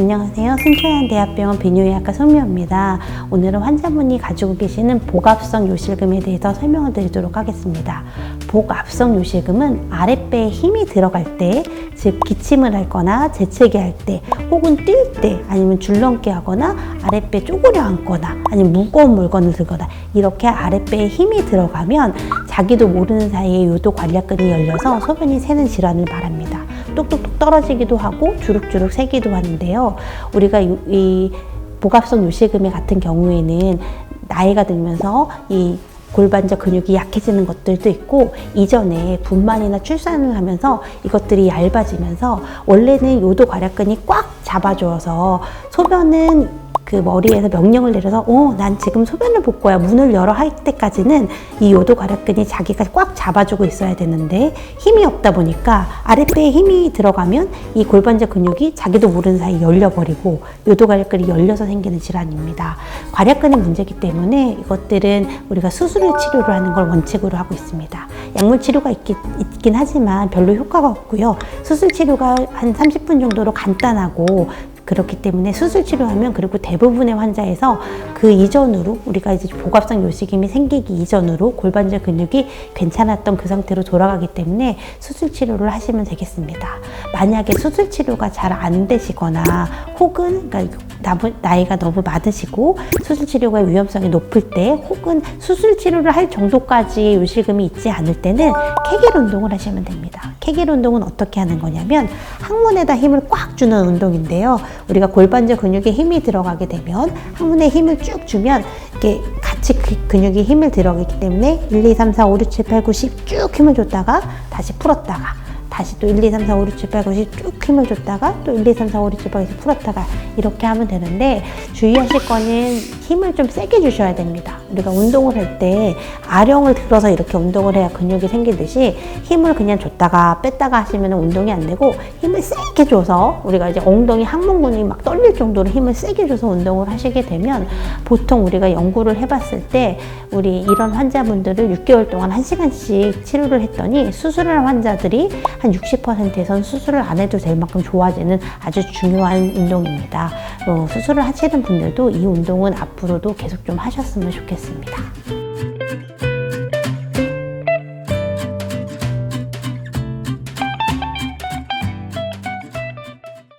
안녕하세요. 순천향대학병원 비뇨기학과 송미호입니다. 오늘은 환자분이 가지고 계시는 복압성 요실금에 대해서 설명을 드리도록 하겠습니다. 복압성 요실금은 아랫배에 힘이 들어갈 때, 즉 기침을 할 거나 재채기 할 때, 혹은 뛸 때, 아니면 줄넘기 하거나 아랫배 쪼그려 앉거나 아니면 무거운 물건을 들거나 이렇게 아랫배에 힘이 들어가면 자기도 모르는 사이에 요도 관략근이 열려서 소변이 새는 질환을 말합니다. 뚝뚝뚝 떨어지기도 하고 주룩주룩 새기도 하는데요. 우리가 이 복압성 요실금 같은 경우에는 나이가 들면서 이 골반저 근육이 약해지는 것들도 있고, 이전에 분만이나 출산을 하면서 이것들이 얇아지면서 원래는 요도 관략근이 꽉 잡아줘서 소변은 그 머리에서 명령을 내려서 난 지금 소변을 볼 거야, 문을 열어 할 때까지는 이 요도 관략근이 자기가 꽉 잡아주고 있어야 되는데 힘이 없다 보니까 아랫배에 힘이 들어가면 이 골반저 근육이 자기도 모르는 사이 열려버리고 요도 관략근이 열려서 생기는 질환입니다. 관략근의 문제이기 때문에 이것들은 우리가 수술을 치료를 하는 걸 원칙으로 하고 있습니다. 약물 치료가 있긴 하지만 별로 효과가 없고요. 수술 치료가 한 30분 정도로 간단하고, 그렇기 때문에 수술 치료하면, 그리고 대부분의 환자에서 그 이전으로 우리가 이제 복압성 요실금이 생기기 이전으로 골반저 근육이 괜찮았던 그 상태로 돌아가기 때문에 수술 치료를 하시면 되겠습니다. 만약에 수술 치료가 잘 안 되시거나 혹은 그러니까 나이가 너무 많으시고 수술 치료가 위험성이 높을 때, 혹은 수술 치료를 할 정도까지의 요실금이 있지 않을 때는 케겔 운동을 하시면 됩니다. 케겔 운동은 어떻게 하는 거냐면 항문에다 힘을 꽉 주는 운동인데요. 우리가 골반저 근육에 힘이 들어가게 되면 항문에 힘을 쭉 주면 이렇게 같이 근육이 힘을 들어가기 때문에 1, 2, 3, 4, 5, 6, 7, 8, 9, 10 쭉 힘을 줬다가 다시 풀었다가 다시 또 1, 2, 3, 4, 5, 6, 7, 8, 9, 10 쭉 힘을 줬다가 또 1, 2, 3, 4, 5, 6, 7, 8, 9, 10 풀었다가 이렇게 하면 되는데, 주의하실 거는 힘을 좀 세게 주셔야 됩니다. 우리가 운동을 할 때 아령을 들어서 이렇게 운동을 해야 근육이 생기듯이 힘을 그냥 줬다가 뺐다가 하시면 운동이 안 되고, 힘을 세게 줘서 우리가 이제 엉덩이 항문근이 막 떨릴 정도로 힘을 세게 줘서 운동을 하시게 되면, 보통 우리가 연구를 해봤을 때 우리 이런 환자분들을 6개월 동안 1시간씩 치료를 했더니 수술할 환자들이 한 60%에선 수술을 안 해도 될 만큼 좋아지는 아주 중요한 운동입니다. 수술을 하시는 분들도 이 운동은 앞으로도 계속 좀 하셨으면 좋겠습니다.